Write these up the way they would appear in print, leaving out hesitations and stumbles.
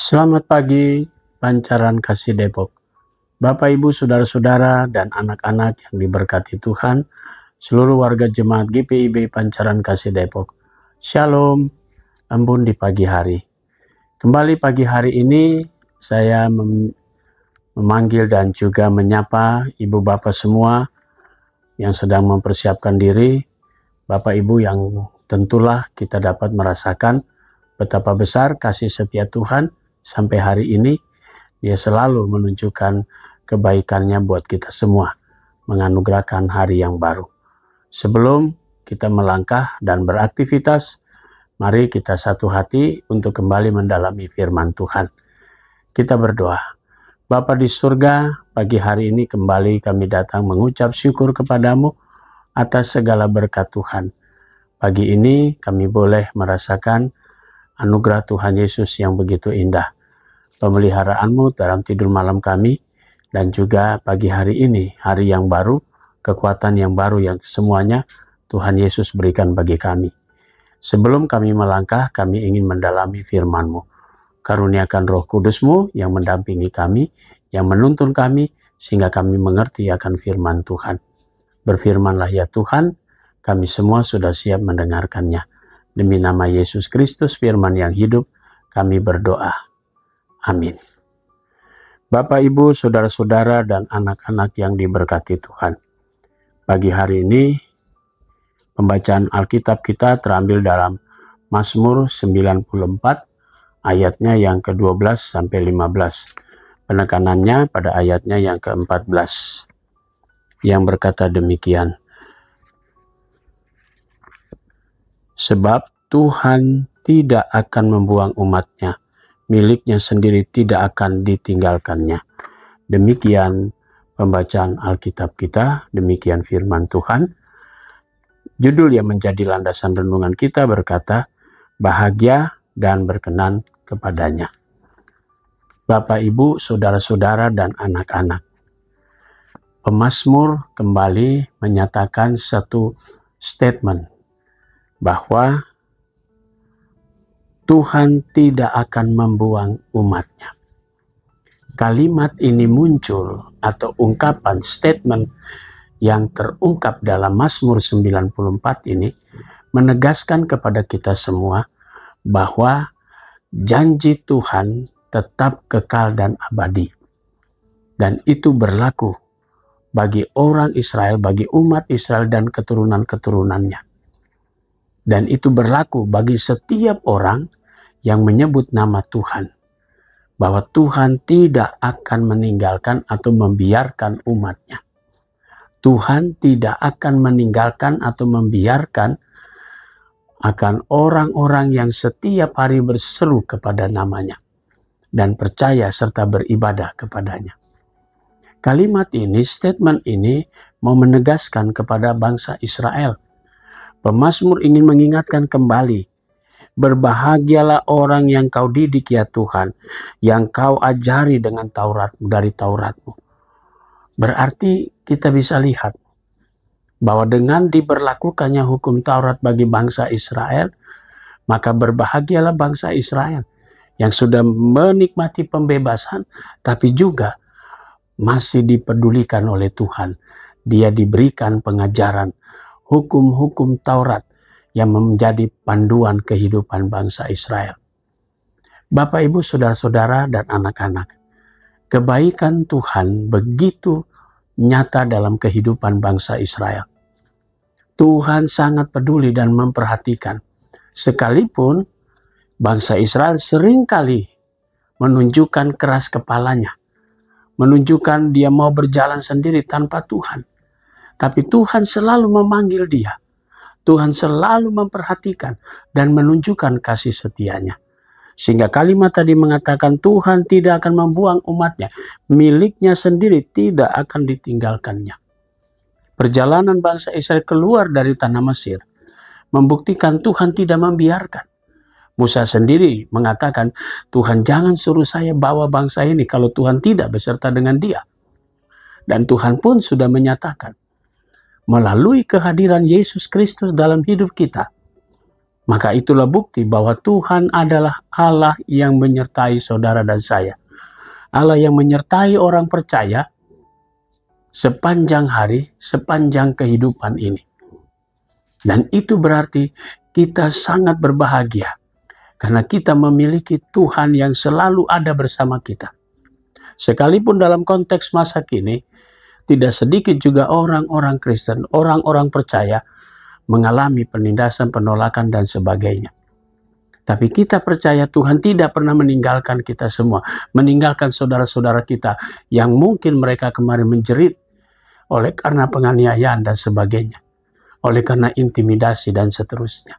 Selamat pagi, Pancaran Kasih Depok. Bapak, Ibu, Saudara-saudara, dan anak-anak yang diberkati Tuhan, seluruh warga jemaat GPIB Pancaran Kasih Depok. Shalom, embun di pagi hari. Kembali pagi hari ini, saya memanggil dan juga menyapa Ibu Bapak semua yang sedang mempersiapkan diri. Bapak Ibu yang tentulah kita dapat merasakan betapa besar kasih setia Tuhan sampai hari ini. Dia selalu menunjukkan kebaikannya buat kita semua, menganugerahkan hari yang baru. Sebelum kita melangkah dan beraktivitas, mari kita satu hati untuk kembali mendalami firman Tuhan. Kita berdoa. Bapa di surga, pagi hari ini kembali kami datang mengucap syukur kepadamu atas segala berkat Tuhan. Pagi ini kami boleh merasakan anugerah Tuhan Yesus yang begitu indah. Pemeliharaanmu dalam tidur malam kami, dan juga pagi hari ini, hari yang baru, kekuatan yang baru yang semuanya Tuhan Yesus berikan bagi kami. Sebelum kami melangkah, kami ingin mendalami firman-Mu. Karuniakan Roh Kudus-Mu yang mendampingi kami, yang menuntun kami, sehingga kami mengerti akan firman Tuhan. Berfirmanlah ya Tuhan, kami semua sudah siap mendengarkannya. Demi nama Yesus Kristus, firman yang hidup, kami berdoa. Amin. Bapak, Ibu, Saudara-saudara, dan anak-anak yang diberkati Tuhan. Pagi hari ini, pembacaan Alkitab kita terambil dalam Mazmur 94, ayatnya yang ke-12 sampai 15. Penekanannya pada ayatnya yang ke-14, yang berkata demikian. Sebab Tuhan tidak akan membuang umat-Nya, miliknya sendiri tidak akan ditinggalkannya. Demikian pembacaan Alkitab kita, demikian firman Tuhan. Judul yang menjadi landasan renungan kita berkata, bahagia dan berkenan kepadanya. Bapak, Ibu, Saudara-saudara, dan anak-anak. Pemazmur kembali menyatakan satu statement, bahwa Tuhan tidak akan membuang umat-Nya. Kalimat ini muncul atau ungkapan statement yang terungkap dalam Mazmur 94 ini menegaskan kepada kita semua bahwa janji Tuhan tetap kekal dan abadi. Dan itu berlaku bagi orang Israel, bagi umat Israel dan keturunan-keturunannya. Dan itu berlaku bagi setiap orang yang menyebut nama Tuhan. Bahwa Tuhan tidak akan meninggalkan atau membiarkan umat-Nya. Tuhan tidak akan meninggalkan atau membiarkan akan orang-orang yang setiap hari berseru kepada namanya. Dan percaya serta beribadah kepadanya. Kalimat ini, statement ini mau menegaskan kepada bangsa Israel. Pemazmur ingin mengingatkan kembali, berbahagialah orang yang kau didik ya Tuhan, yang kau ajari dengan Tauratmu dari Tauratmu. Berarti kita bisa lihat bahwa dengan diberlakukannya hukum Taurat bagi bangsa Israel, maka berbahagialah bangsa Israel yang sudah menikmati pembebasan, tapi juga masih dipedulikan oleh Tuhan. Dia diberikan pengajaran hukum-hukum Taurat yang menjadi panduan kehidupan bangsa Israel. Bapak, Ibu, Saudara-saudara, dan anak-anak, kebaikan Tuhan begitu nyata dalam kehidupan bangsa Israel. Tuhan sangat peduli dan memperhatikan. Sekalipun bangsa Israel seringkali menunjukkan keras kepalanya, menunjukkan dia mau berjalan sendiri tanpa Tuhan. Tapi Tuhan selalu memanggil dia. Tuhan selalu memperhatikan dan menunjukkan kasih setianya. Sehingga kalimat tadi mengatakan Tuhan tidak akan membuang umat-Nya. Miliknya sendiri tidak akan ditinggalkannya. Perjalanan bangsa Israel keluar dari tanah Mesir membuktikan Tuhan tidak membiarkan. Musa sendiri mengatakan, Tuhan jangan suruh saya bawa bangsa ini kalau Tuhan tidak beserta dengan dia. Dan Tuhan pun sudah menyatakan, melalui kehadiran Yesus Kristus dalam hidup kita, Maka itulah bukti bahwa Tuhan adalah Allah yang menyertai saudara dan saya. Allah yang menyertai orang percaya sepanjang hari, sepanjang kehidupan ini. Dan itu berarti kita sangat berbahagia karena kita memiliki Tuhan yang selalu ada bersama kita. Sekalipun dalam konteks masa kini, tidak sedikit juga orang-orang Kristen, orang-orang percaya mengalami penindasan, penolakan, dan sebagainya. Tapi kita percaya Tuhan tidak pernah meninggalkan kita semua, meninggalkan saudara-saudara kita yang mungkin mereka kemarin menjerit oleh karena penganiayaan dan sebagainya, oleh karena intimidasi dan seterusnya.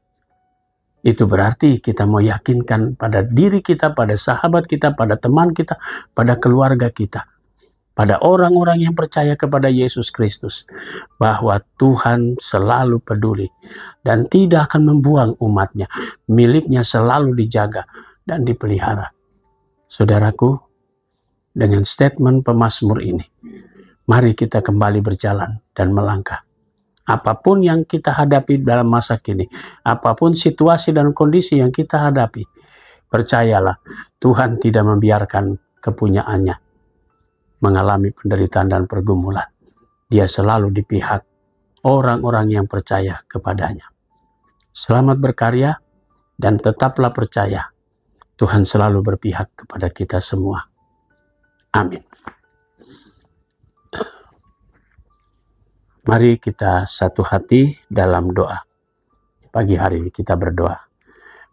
Itu berarti kita mau yakinkan pada diri kita, pada sahabat kita, pada teman kita, pada keluarga kita, pada orang-orang yang percaya kepada Yesus Kristus, bahwa Tuhan selalu peduli dan tidak akan membuang umatnya. Miliknya selalu dijaga dan dipelihara. Saudaraku, dengan statement pemazmur ini, mari kita kembali berjalan dan melangkah. Apapun yang kita hadapi dalam masa kini, apapun situasi dan kondisi yang kita hadapi, percayalah Tuhan tidak membiarkan kepunyaannya mengalami penderitaan dan pergumulan. Dia selalu di pihak orang-orang yang percaya kepadanya. Selamat berkarya dan tetaplah percaya. Tuhan selalu berpihak kepada kita semua. Amin. Mari kita satu hati dalam doa. Pagi hari ini kita berdoa.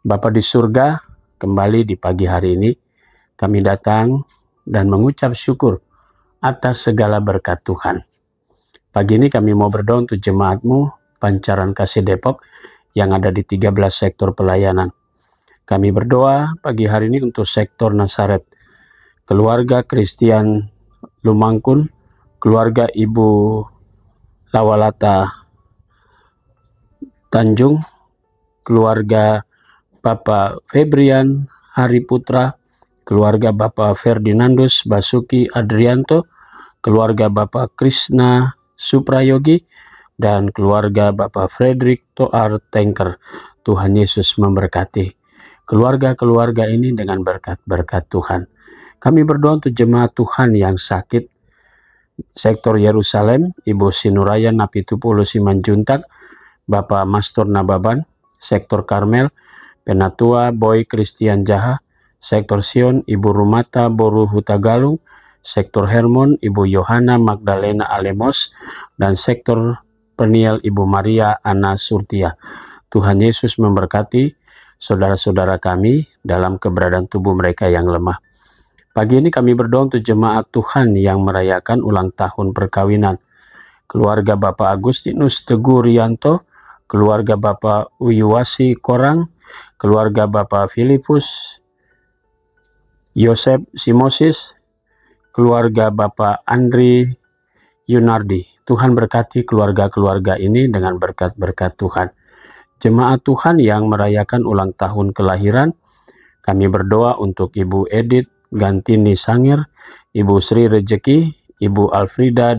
Bapa di surga, kembali di pagi hari ini kami datang dan mengucap syukur atas segala berkat Tuhan. Pagi ini kami mau berdoa untuk jemaat-Mu Pancaran Kasih Depok yang ada di 13 sektor pelayanan. Kami berdoa pagi hari ini untuk sektor Nazaret, keluarga Christian Lumangkun, keluarga Ibu Lawalata Tanjung, keluarga Bapak Febrian Hari Putra, keluarga Bapak Ferdinandus Basuki Adrianto, keluarga Bapak Krishna Suprayogi, dan keluarga Bapak Frederick Toar Tengker. Tuhan Yesus memberkati keluarga-keluarga ini dengan berkat-berkat Tuhan. Kami berdoa untuk jemaat Tuhan yang sakit, sektor Yerusalem, Ibu Sinuraya Napitupulu Simanjuntak, Bapak Mastor Nababan, sektor Karmel, Penatua Boy Christian Jaha, sektor Sion, Ibu Rumata Boru Hutagalung, sektor Hermon, Ibu Yohana Magdalena Alemos, dan sektor Peniel Ibu Maria Ana Surtia. Tuhan Yesus memberkati saudara-saudara kami dalam keberadaan tubuh mereka yang lemah. Pagi ini kami berdoa untuk jemaat Tuhan yang merayakan ulang tahun perkawinan. Keluarga Bapak Agustinus Teguh Rianto, keluarga Bapak Uyuwasi Korang, keluarga Bapak Filipus Yosep Simosis, keluarga Bapak Andri Yunardi. Tuhan berkati keluarga-keluarga ini dengan berkat-berkat Tuhan. Jemaat Tuhan yang merayakan ulang tahun kelahiran, kami berdoa untuk Ibu Edith Gantini Sangir, Ibu Sri Rejeki, Ibu Alfrida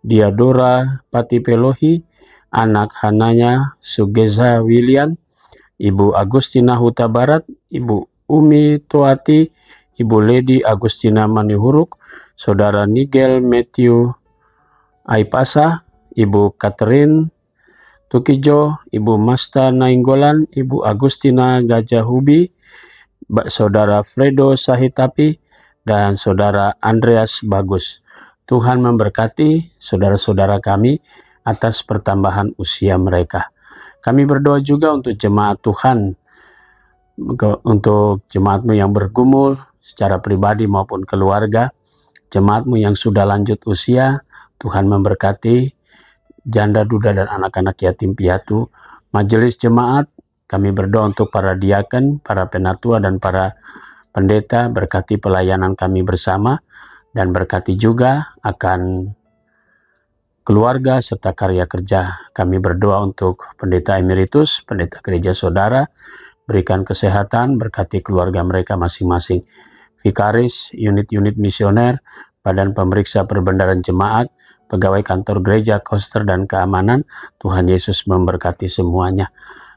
Diadora Patipelohi, anak Hananya Sugeza William, Ibu Agustina Huta Barat, Ibu Umi Tuati, Ibu Lady Agustina Manihuruk, Saudara Nigel Matthew Aipasa, Ibu Catherine Tukijo, Ibu Masta Nainggolan, Ibu Agustina Gajahubi, Saudara Fredo Sahitapi, dan Saudara Andreas Bagus. Tuhan memberkati saudara-saudara kami atas pertambahan usia mereka. Kami berdoa juga untuk jemaat Tuhan, untuk jemaat-Mu yang bergumul secara pribadi maupun keluarga, jemaat-Mu yang sudah lanjut usia. Tuhan memberkati janda, duda, dan anak-anak yatim piatu. Majelis jemaat, kami berdoa untuk para diaken, para penatua, dan para pendeta. Berkati pelayanan kami bersama, dan berkati juga akan keluarga serta karya kerja. Kami berdoa untuk pendeta emeritus, pendeta gereja saudara, berikan kesehatan, berkati keluarga mereka masing-masing. Vikaris, unit-unit misioner, badan pemeriksa perbendaharaan jemaat, pegawai kantor gereja, koster, dan keamanan. Tuhan Yesus memberkati semuanya.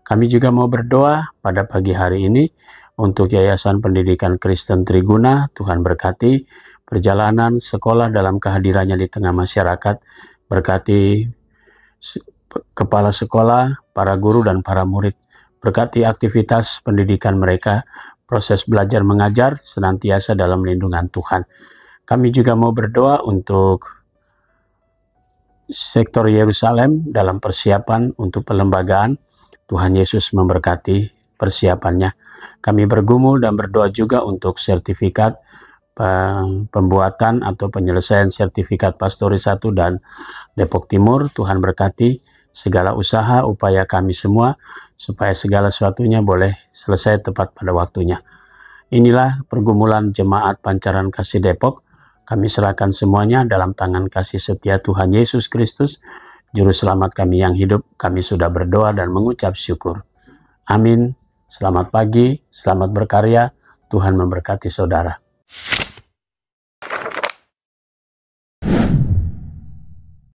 Kami juga mau berdoa pada pagi hari ini untuk Yayasan Pendidikan Kristen Triguna. Tuhan berkati perjalanan sekolah dalam kehadirannya di tengah masyarakat. Berkati kepala sekolah, para guru dan para murid. Berkati aktivitas pendidikan mereka, proses belajar mengajar senantiasa dalam lindungan Tuhan. Kami juga mau berdoa untuk sektor Yerusalem dalam persiapan untuk pelembagaan. Tuhan Yesus memberkati persiapannya. Kami bergumul dan berdoa juga untuk sertifikat pembuatan atau penyelesaian sertifikat Pastori 1 dan Depok Timur. Tuhan berkati segala usaha, upaya kami semua, supaya segala sesuatunya boleh selesai tepat pada waktunya. Inilah pergumulan jemaat Pancaran Kasih Depok. Kami serahkan semuanya dalam tangan kasih setia Tuhan Yesus Kristus, Juru Selamat kami yang hidup. Kami sudah berdoa dan mengucap syukur. Amin. Selamat pagi, selamat berkarya. Tuhan memberkati saudara.